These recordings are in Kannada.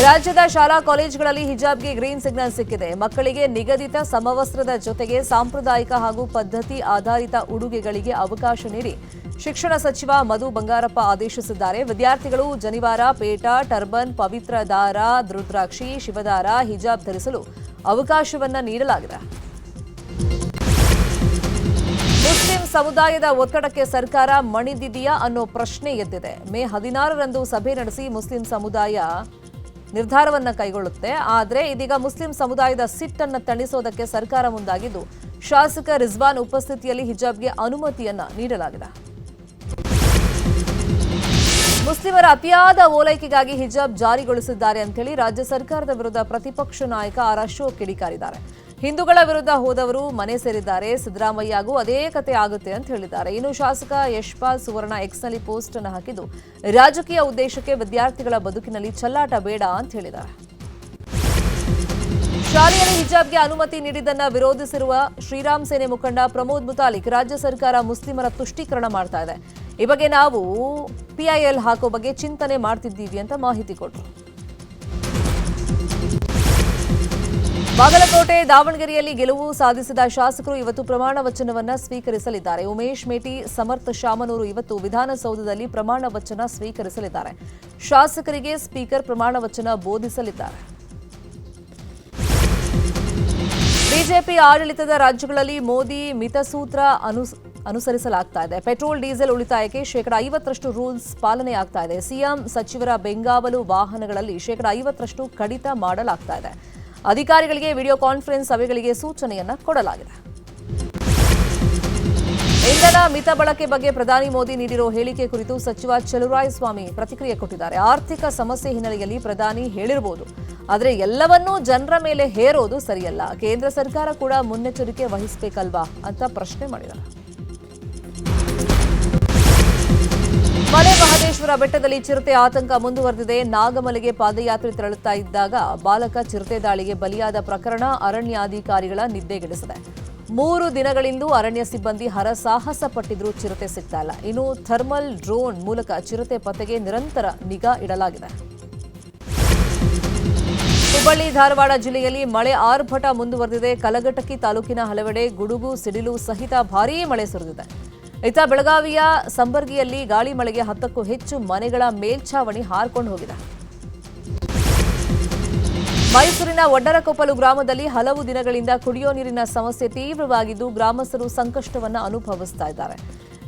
ರಾಜ್ಯದ ಶಾಲಾ ಕಾಲೇಜುಗಳಲ್ಲಿ ಹಿಜಾಬ್ಗೆ ಗ್ರೀನ್ ಸಿಗ್ನಲ್ ಸಿಕ್ಕಿದೆ. ಮಕ್ಕಳಿಗೆ ನಿಗದಿತ ಸಮವಸ್ತ್ರದ ಜೊತೆಗೆ ಸಾಂಪ್ರದಾಯಿಕ ಹಾಗೂ ಪದ್ಧತಿ ಆಧಾರಿತ ಉಡುಗೆಗಳಿಗೆ ಅವಕಾಶ ನೀಡಿ ಶಿಕ್ಷಣ ಸಚಿವ ಮಧು ಬಂಗಾರಪ್ಪ ಆದೇಶಿಸಿದ್ದಾರೆ. ವಿದ್ಯಾರ್ಥಿಗಳು ಜನಿವಾರ, ಪೇಟ, ಟರ್ಬನ್, ಪವಿತ್ರ ದಾರ, ರುದ್ರಾಕ್ಷಿ, ಶಿವದಾರ, ಹಿಜಾಬ್ ಧರಿಸಲು ಅವಕಾಶವನ್ನ ನೀಡಲಾಗಿದೆ. ಮುಸ್ಲಿಂ ಸಮುದಾಯದ ಒತ್ತಡಕ್ಕೆ ಸರ್ಕಾರ ಮಣಿದಿದೆಯಾ ಅನ್ನೋ ಪ್ರಶ್ನೆ ಎದ್ದಿದೆ. ಮೇ 16ರಂದು ಸಭೆ ನಡೆಸಿ ಮುಸ್ಲಿಂ ಸಮುದಾಯ ನಿರ್ಧಾರವನ್ನ ಕೈಗೊಳ್ಳುತ್ತೆ. ಆದರೆ ಇದೀಗ ಮುಸ್ಲಿಂ ಸಮುದಾಯದ ಸಿಟ್ಟನ್ನು ತಣಿಸೋದಕ್ಕೆ ಸರ್ಕಾರ ಮುಂದಾಗಿದ್ದು, ಶಾಸಕ ರಿಜ್ವಾನ್ ಉಪಸ್ಥಿತಿಯಲ್ಲಿ ಹಿಜಾಬ್ಗೆ ಅನುಮತಿಯನ್ನ ನೀಡಲಾಗಿದೆ. ಮುಸ್ಲಿಮರ ಅತಿಯಾದ ಓಲೈಕೆಗಾಗಿ ಹಿಜಾಬ್ ಜಾರಿಗೊಳಿಸಿದ್ದಾರೆ ಅಂತ ಹೇಳಿ ರಾಜ್ಯ ಸರ್ಕಾರದ ವಿರುದ್ಧ ಪ್ರತಿಪಕ್ಷ ನಾಯಕ ಆರ್ ಅಶೋಕ್ ಕಿಡಿಕಾರಿದ್ದಾರೆ. ಹಿಂದೂಗಳ ವಿರುದ್ಧ ಹೋದವರು ಮನೆ ಸೇರಿದ್ದಾರೆ, ಸಿದ್ದರಾಮಯ್ಯಗೂ ಅದೇ ಕತೆ ಆಗುತ್ತೆ ಅಂತ ಹೇಳಿದ್ದಾರೆ. ಇನ್ನು ಶಾಸಕ ಯಶ್ಪಾಲ್ ಸುವರ್ಣ ಎಕ್ಸ್ನಲ್ಲಿ ಪೋಸ್ಟ್ ಅನ್ನು ಹಾಕಿದ್ದು, ರಾಜಕೀಯ ಉದ್ದೇಶಕ್ಕೆ ವಿದ್ಯಾರ್ಥಿಗಳ ಬದುಕಿನಲ್ಲಿ ಚೆಲ್ಲಾಟ ಬೇಡ ಅಂತ ಹೇಳಿದ್ದಾರೆ. ಶಾಲೆಯಲ್ಲಿ ಹಿಜಾಬ್ಗೆ ಅನುಮತಿ ನೀಡಿದ್ದನ್ನ ವಿರೋಧಿಸಿರುವ ಶ್ರೀರಾಮ್ ಸೇನೆ ಮುಖಂಡ ಪ್ರಮೋದ್ ಮುತಾಲಿಕ್, ರಾಜ್ಯ ಸರ್ಕಾರ ಮುಸ್ಲಿಮರ ತುಷ್ಟೀಕರಣ ಮಾಡ್ತಾ ಇದೆ, ಈ ಬಗ್ಗೆ ನಾವು PIL ಹಾಕೋ ಬಗ್ಗೆ ಚಿಂತನೆ ಮಾಡ್ತಿದ್ದೀವಿ ಅಂತ ಮಾಹಿತಿ ಕೊಟ್ಟರು. ಬಾಗಲಕೋಟೆ, ದಾವಣಗೆರೆಯಲ್ಲಿ ಗೆಲುವು ಸಾಧಿಸಿದ ಶಾಸಕರು ಇವತ್ತು ಪ್ರಮಾಣ ವಚನವನ್ನ ಸ್ವೀಕರಿಸಲಿದ್ದಾರೆ. ಉಮೇಶ್ ಮೇಟಿ, ಸಮರ್ಥ ಶಾಮನೂರು ಇವತ್ತು ವಿಧಾನಸೌಧದಲ್ಲಿ ಪ್ರಮಾಣ ವಚನ ಸ್ವೀಕರಿಸಲಿದ್ದಾರೆ. ಶಾಸಕರಿಗೆ ಸ್ಪೀಕರ್ ಪ್ರಮಾಣ ವಚನ ಬೋಧಿಸಲಿದ್ದಾರೆ. ಬಿಜೆಪಿ ಆಡಳಿತದ ರಾಜ್ಯಗಳಲ್ಲಿ ಮೋದಿ ಮಿತಸೂತ್ರ ಅನುಸರಿಸಲಾಗ್ತಾ ಇದೆ. ಪೆಟ್ರೋಲ್, ಡೀಸೆಲ್ ಉಳಿತಾಯಕ್ಕೆ ಶೇಕಡಾ 50% ರೂಲ್ಸ್ ಪಾಲನೆ ಆಗ್ತಾ ಇದೆ. ಸಿಎಂ ಸಚಿವರ ಬೆಂಗಾವಲು ವಾಹನಗಳಲ್ಲಿ ಶೇಕಡಾ 50% ಕಡಿತ ಮಾಡಲಾಗ್ತಾ ಇದೆ. ಅಧಿಕಾರಿಗಳಿಗೆ ವಿಡಿಯೋ ಕಾನ್ಫರೆನ್ಸ್ ಸಭೆಗಳಿಗೆ ಸೂಚನೆಯನ್ನ ಕೊಡಲಾಗಿದೆ. ಇಂಧನ ಮಿತ ಬಳಕೆ ಬಗ್ಗೆ ಪ್ರಧಾನಿ ಮೋದಿ ನೀಡಿರೋ ಹೇಳಿಕೆ ಕುರಿತು ಸಚಿವ ಚಲುವರಾಯಸ್ವಾಮಿ ಪ್ರತಿಕ್ರಿಯೆ ಕೊಟ್ಟಿದ್ದಾರೆ. ಆರ್ಥಿಕ ಸಮಸ್ಯೆ ಹಿನ್ನೆಲೆಯಲ್ಲಿ ಪ್ರಧಾನಿ ಹೇಳಿರಬಹುದು, ಆದರೆ ಎಲ್ಲವನ್ನೂ ಜನರ ಮೇಲೆ ಹೇರೋದು ಸರಿಯಲ್ಲ. ಕೇಂದ್ರ ಸರ್ಕಾರ ಕೂಡ ಮುನ್ನೆಚ್ಚರಿಕೆ ವಹಿಸಬೇಕಲ್ವಾ ಅಂತ ಪ್ರಶ್ನೆ ಮಾಡಿದ್ದಾರೆ. ಮಲೆ ಮಹದೇಶ್ವರ ಬೆಟ್ಟದಲ್ಲಿ ಚಿರತೆ ಆತಂಕ ಮುಂದುವರೆದಿದೆ. ನಾಗಮಲೆಗೆ ಪಾದಯಾತ್ರೆ ತೆರಳುತ್ತಾ ಇದ್ದಾಗ ಬಾಲಕ ಚಿರತೆ ದಾಳಿಗೆ ಬಲಿಯಾದ ಪ್ರಕರಣ ಅರಣ್ಯಾಧಿಕಾರಿಗಳ ನಿದ್ದೆಗೆಡಿಸಿದೆ. 3 ದಿನಗಳಿಂದ ಅರಣ್ಯ ಸಿಬ್ಬಂದಿ ಹರಸಾಹಸ ಪಟ್ಟಿದ್ರೂ ಚಿರತೆ ಸಿಗ್ತಾ ಇಲ್ಲ. ಇನ್ನು ಥರ್ಮಲ್ ಡ್ರೋನ್ ಮೂಲಕ ಚಿರತೆ ಪತ್ತೆಗೆ ನಿರಂತರ ನಿಗಾ ಇಡಲಾಗಿದೆ. ಹುಬ್ಬಳ್ಳಿ, ಧಾರವಾಡ ಜಿಲ್ಲೆಯಲ್ಲಿ ಮಳೆ ಆರ್ಭಟ ಮುಂದುವರೆದಿದೆ. ಕಲಘಟಕಿ ತಾಲೂಕಿನ ಹಲವೆಡೆ ಗುಡುಗು, ಸಿಡಿಲು ಸಹಿತ ಭಾರೀ ಮಳೆ ಸುರಿದಿದೆ. ಇತ್ತ ಬೆಳಗಾವಿಯ ಸಂಬರ್ಗಿಯಲ್ಲಿ ಗಾಳಿ ಮಳೆಗೆ 10ಕ್ಕೂ ಹೆಚ್ಚು ಮನೆಗಳ ಮೇಲ್ಛಾವಣಿ ಹಾರ್ಕೊಂಡು ಹೋಗಿದೆ. ಮೈಸೂರಿನ ಒಡ್ಡರಕೊಪ್ಪಲು ಗ್ರಾಮದಲ್ಲಿ ಹಲವು ದಿನಗಳಿಂದ ಕುಡಿಯೋ ನೀರಿನ ಸಮಸ್ಯೆ ತೀವ್ರವಾಗಿದ್ದು, ಗ್ರಾಮಸ್ಥರು ಸಂಕಷ್ಟವನ್ನು ಅನುಭವಿಸ್ತಾ ಇದ್ದಾರೆ.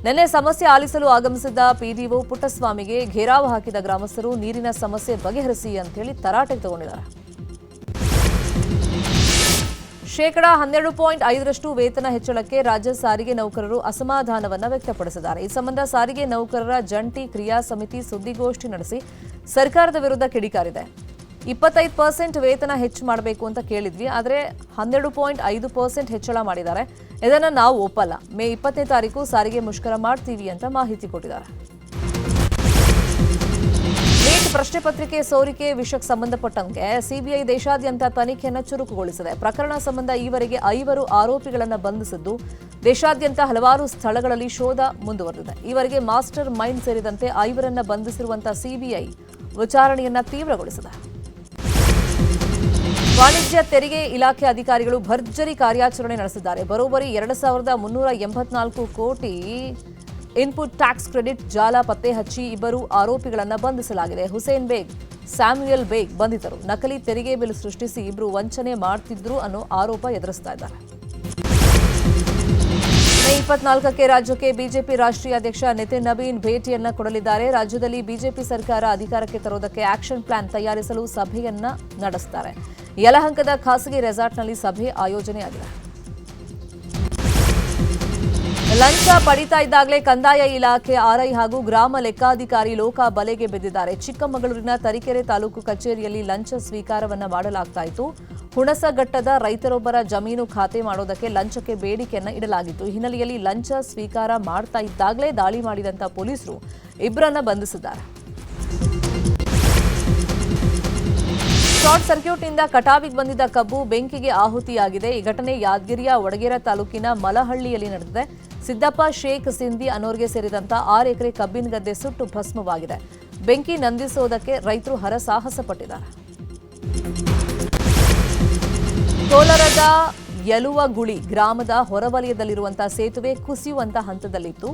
ನಿನ್ನೆ ಸಮಸ್ಯೆ ಆಲಿಸಲು ಆಗಮಿಸಿದ್ದ PDO ಪುಟ್ಟಸ್ವಾಮಿಗೆ ಘೇರಾವ್ ಹಾಕಿದ ಗ್ರಾಮಸ್ಥರು ನೀರಿನ ಸಮಸ್ಯೆ ಬಗೆಹರಿಸಿ ಅಂತ ಹೇಳಿ ತರಾಟೆಗೆ ತಗೊಂಡಿದ್ದಾರೆ. ಶೇಕಡಾ 12.5% ವೇತನ ಹೆಚ್ಚಳಕ್ಕೆ ರಾಜ್ಯ ಸಾರಿಗೆ ನೌಕರರು ಅಸಮಾಧಾನವನ್ನು ವ್ಯಕ್ತಪಡಿಸಿದ್ದಾರೆ. ಈ ಸಂಬಂಧ ಸಾರಿಗೆ ನೌಕರರ ಜಂಟಿ ಕ್ರಿಯಾ ಸಮಿತಿ ಸುದ್ದಿಗೋಷ್ಠಿ ನಡೆಸಿ ಸರ್ಕಾರದ ವಿರುದ್ಧ ಕಿಡಿಕಾರಿದೆ. 25% ವೇತನ ಹೆಚ್ಚು ಮಾಡಬೇಕು ಅಂತ ಕೇಳಿದ್ವಿ, ಆದರೆ 12.5% ಹೆಚ್ಚಳ ಮಾಡಿದ್ದಾರೆ. ಇದನ್ನು ನಾವು ಒಪ್ಪಲ್ಲ. ಮೇ 20ನೇ ತಾರೀಕು ಸಾರಿಗೆ ಮುಷ್ಕರ ಮಾಡ್ತೀವಿ ಅಂತ ಮಾಹಿತಿ ಕೊಟ್ಟಿದ್ದಾರೆ. ನೀಟ್ ಪ್ರಶ್ನೆ ಪತ್ರಿಕೆ ಸೋರಿಕೆ ವಿಷಯಕ್ಕೆ ಸಂಬಂಧಪಟ್ಟಂತೆ ಸಿಬಿಐ ದೇಶಾದ್ಯಂತ ತನಿಖೆಯನ್ನು ಚುರುಕುಗೊಳಿಸಿದೆ. ಪ್ರಕರಣ ಸಂಬಂಧ ಈವರೆಗೆ 5 ಆರೋಪಿಗಳನ್ನು ಬಂಧಿಸಿದ್ದು, ದೇಶಾದ್ಯಂತ ಹಲವಾರು ಸ್ಥಳಗಳಲ್ಲಿ ಶೋಧ ಮುಂದುವರೆದಿದೆ. ಈವರೆಗೆ ಮಾಸ್ಟರ್ ಮೈಂಡ್ ಸೇರಿದಂತೆ 5ರನ್ನ ಬಂಧಿಸಿರುವಂತಹ ಸಿಬಿಐ ವಿಚಾರಣೆಯನ್ನ ತೀವ್ರಗೊಳಿಸಿದೆ. ವಾಣಿಜ್ಯ ತೆರಿಗೆ ಇಲಾಖೆ ಅಧಿಕಾರಿಗಳು ಭರ್ಜರಿ ಕಾರ್ಯಾಚರಣೆ ನಡೆಸಿದ್ದಾರೆ. ಬರೋಬ್ಬರಿ 2384 ಕೋಟಿ ಇನ್ಪುಟ್ ಟ್ಯಾಕ್ಸ್ ಕ್ರೆಡಿಟ್ ಜಾಲ ಪತ್ತೆ ಹಚ್ಚಿ 2 ಆರೋಪಿಗಳನ್ನು ಬಂಧಿಸಲಾಗಿದೆ. ಹುಸೇನ್ ಬೇಗ್, ಸ್ಯಾಮ್ಯುಯಲ್ ಬೇಗ್ ಬಂಧಿತರು. ನಕಲಿ ತೆರಿಗೆ ಬಿಲ್ ಸೃಷ್ಟಿಸಿ 2 ವಂಚನೆ ಮಾಡ್ತಿದ್ರು ಅನ್ನೋ ಆರೋಪ ಎದುರಿಸ್ತಾ ಇದ್ದಾರೆ. ಮೇ 24ಕ್ಕೆ ರಾಜ್ಯಕ್ಕೆ ಬಿಜೆಪಿ ರಾಷ್ಟ್ರೀಯ ಅಧ್ಯಕ್ಷ ನಿತಿನ್ ನವೀನ್ ಭೇಟಿಯನ್ನ ಕೊಡಲಿದ್ದಾರೆ. ರಾಜ್ಯದಲ್ಲಿ ಬಿಜೆಪಿ ಸರ್ಕಾರ ಅಧಿಕಾರಕ್ಕೆ ತರೋದಕ್ಕೆ ಆಕ್ಷನ್ ಪ್ಲಾನ್ ತಯಾರಿಸಲು ಸಭೆಯನ್ನ ನಡೆಸುತ್ತಾರೆ. ಯಲಹಂಕದ ಖಾಸಗಿ ರೆಸಾರ್ಟ್ನಲ್ಲಿ ಸಭೆ ಆಯೋಜನೆಯಾಗಿದೆ. ಲಂಚ ಪಡಿತಾ ಇದ್ದಾಗಲೇ ಕಂದಾಯ ಇಲಾಖೆ ಆರ್ಐ ಹಾಗೂ ಗ್ರಾಮ ಲೆಕ್ಕಾಧಿಕಾರಿ ಲೋಕ ಬಲೆಗೆ ಬಿದ್ದಿದ್ದಾರೆ. ಚಿಕ್ಕಮಗಳೂರಿನ ತರೀಕೆರೆ ತಾಲೂಕು ಕಚೇರಿಯಲ್ಲಿ ಲಂಚ ಸ್ವೀಕಾರವನ್ನ ಮಾಡಲಾಗ್ತಾ ಇತ್ತು. ಹುಣಸಘಟ್ಟದ ರೈತರೊಬ್ಬರ ಜಮೀನು ಖಾತೆ ಮಾಡೋದಕ್ಕೆ ಲಂಚಕ್ಕೆ ಬೇಡಿಕೆಯನ್ನ ಇಡಲಾಗಿತ್ತು. ಈ ಹಿನ್ನೆಲೆಯಲ್ಲಿ ಲಂಚ ಸ್ವೀಕಾರ ಮಾಡ್ತಾ ಇದ್ದಾಗಲೇ ದಾಳಿ ಮಾಡಿದಂತ ಪೊಲೀಸರು 2ರನ್ನ ಬಂಧಿಸಿದ್ದಾರೆ. ಶಾರ್ಟ್ ಸರ್ಕ್ಯೂಟ್ನಿಂದ ಕಟಾವಿಗೆ ಬಂದಿದ್ದ ಕಬ್ಬು ಬೆಂಕಿಗೆ ಆಹುತಿಯಾಗಿದೆ. ಈ ಘಟನೆ ಯಾದಗಿರಿಯ ವಡಗೇರ ತಾಲೂಕಿನ ಮಲಹಳ್ಳಿಯಲ್ಲಿ ನಡೆದಿದೆ. ಸಿದ್ದಪ್ಪ ಶೇಖ್ ಸಿಂಧಿ ಅನ್ನೋರ್ಗೆ ಸೇರಿದಂತ 6 ಎಕರೆ ಕಬ್ಬಿನ ಗದ್ದೆ ಸುಟ್ಟು ಭಸ್ಮವಾಗಿದೆ. ಬೆಂಕಿ ನಂದಿಸೋದಕ್ಕೆ ರೈತರು ಹರಸಾಹಸ ಪಟ್ಟಿದ್ದಾರೆ. ಕೋಲಾರದ ಯಲುವಗುಳಿ ಗ್ರಾಮದ ಹೊರವಲಯದಲ್ಲಿರುವಂತಹ ಸೇತುವೆ ಕುಸಿಯುವಂತ ಹಂತದಲ್ಲಿತ್ತು.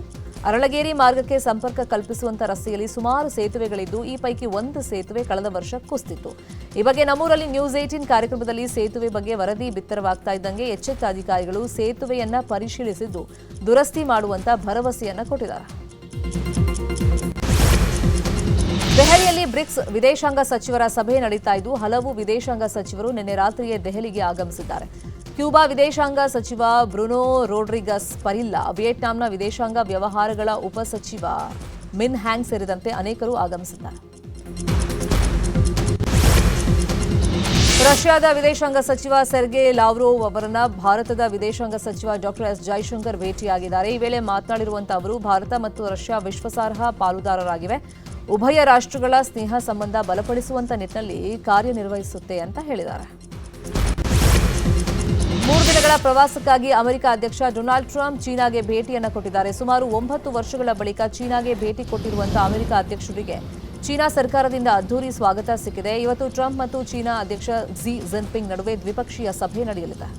ಅರಳಗೇರಿ ಮಾರ್ಗಕ್ಕೆ ಸಂಪರ್ಕ ಕಲ್ಪಿಸುವಂತ ರಸ್ತೆಯಲ್ಲಿ ಸುಮಾರು ಸೇತುವೆಗಳಿದ್ದು ಈ ಪೈಕಿ ಒಂದು ಸೇತುವೆ ಕಳೆದ ವರ್ಷ ಕುಸಿದಿತ್ತು. ಈ ಬಗ್ಗೆ ನಮ್ಮೂರಲ್ಲಿ ನ್ಯೂಸ್ 18 ಕಾರ್ಯಕ್ರಮದಲ್ಲಿ ಸೇತುವೆ ಬಗ್ಗೆ ವರದಿ ಬಿತ್ತರವಾಗ್ತಾ ಇದ್ದಂಗೆ ಎಚ್ಚೆತ್ತ ಅಧಿಕಾರಿಗಳು ಸೇತುವೆಯನ್ನ ಪರಿಶೀಲಿಸಿದ್ದು ದುರಸ್ತಿ ಮಾಡುವಂತ ಭರವಸೆಯನ್ನ ಕೊಟ್ಟಿದ್ದಾರೆ. ದೆಹಲಿಯಲ್ಲಿ ಬ್ರಿಕ್ಸ್ ವಿದೇಶಾಂಗ ಸಚಿವರ ಸಭೆ ನಡೀತಾ ಇದ್ದು ಹಲವು ವಿದೇಶಾಂಗ ಸಚಿವರು ನಿನ್ನೆ ರಾತ್ರಿಯೇ ದೆಹಲಿಗೆ ಆಗಮಿಸಿದ್ದಾರೆ. ಕ್ಯೂಬಾ ವಿದೇಶಾಂಗ ಸಚಿವ ಬ್ರುನೋ ರೋಡ್ರಿಗಸ್ ಪರಿಲ್ಲಾ, ವಿಯೆಟ್ನಾಂನ ವಿದೇಶಾಂಗ ವ್ಯವಹಾರಗಳ ಉಪಸಚಿವ ಮಿನ್ ಹ್ಯಾಂಗ್ ಸೇರಿದಂತೆ ಅನೇಕರು ಆಗಮಿಸಿದ್ದಾರೆ. ರಷ್ಯಾದ ವಿದೇಶಾಂಗ ಸಚಿವ ಸೆರ್ಗೆ ಲಾವ್ರೋವ್ ಅವರನ್ನ ಭಾರತದ ವಿದೇಶಾಂಗ ಸಚಿವ ಡಾಕ್ಟರ್ ಎಸ್ ಜೈಶಂಕರ್ ಭೇಟಿಯಾಗಿದ್ದಾರೆ. ಈ ವೇಳೆ ಮಾತನಾಡಿರುವಂತಹ ಅವರು ಭಾರತ ಮತ್ತು ರಷ್ಯಾ ವಿಶ್ವಾಸಾರ್ಹ ಪಾಲುದಾರರಾಗಿವೆ. ಉಭಯ ರಾಷ್ಟ್ರಗಳ ಸ್ನೇಹ ಸಂಬಂಧ ಬಲಪಡಿಸುವಂತ ನಿಟ್ಟಿನಲ್ಲಿ ಕಾರ್ಯನಿರ್ವಹಿಸುತ್ತೆ ಅಂತ ಹೇಳಿದ್ದಾರೆ. 3 ದಿನಗಳ ಪ್ರವಾಸಕ್ಕಾಗಿ ಅಮೆರಿಕ ಅಧ್ಯಕ್ಷ ಡೊನಾಲ್ಡ್ ಟ್ರಂಪ್ ಚೀನಾಗೆ ಭೇಟಿಯನ್ನು ಕೊಟ್ಟಿದ್ದಾರೆ. ಸುಮಾರು 9 ವರ್ಷಗಳ ಬಳಿಕ ಚೀನಾಗೆ ಭೇಟಿ ಕೊಟ್ಟಿರುವಂತಹ ಅಮೆರಿಕ ಅಧ್ಯಕ್ಷರಿಗೆ ಚೀನಾ ಸರ್ಕಾರದಿಂದ ಅದ್ದೂರಿ ಸ್ವಾಗತ ಸಿಕ್ಕಿದೆ. ಇವತ್ತು ಟ್ರಂಪ್ ಮತ್ತು ಚೀನಾ ಅಧ್ಯಕ್ಷ ಕ್ಸಿ ಜಿನ್ಪಿಂಗ್ ನಡುವೆ ದ್ವಿಪಕ್ಷೀಯ ಸಭೆ ನಡೆಯಲಿದೆ.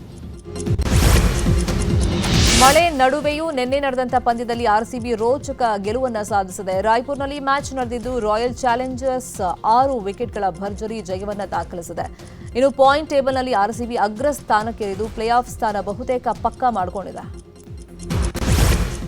ಮಳೆ ನಡುವೆಯೂ ನಿನ್ನೆ ನಡೆದಂತಹ ಪಂದ್ಯದಲ್ಲಿ ಆರ್ಸಿಬಿ ರೋಚಕ ಗೆಲುವನ್ನು ಸಾಧಿಸಿದೆ. ರಾಯ್ಪುರ್ನಲ್ಲಿ ಮ್ಯಾಚ್ ನಡೆದಿದ್ದು ರಾಯಲ್ ಚಾಲೆಂಜರ್ಸ್ 6 ವಿಕೆಟ್ಗಳ ಭರ್ಜರಿ ಜಯವನ್ನು ದಾಖಲಿಸಿದೆ. ಇನ್ನು ಪಾಯಿಂಟ್ ಟೇಬಲ್ನಲ್ಲಿ ಆರ್ಸಿಬಿ ಅಗ್ರ ಸ್ಥಾನಕ್ಕೇರಿದು ಪ್ಲೇ ಆಫ್ ಸ್ಥಾನ ಬಹುತೇಕ ಪಕ್ಕಾ ಮಾಡಿಕೊಂಡಿದೆ.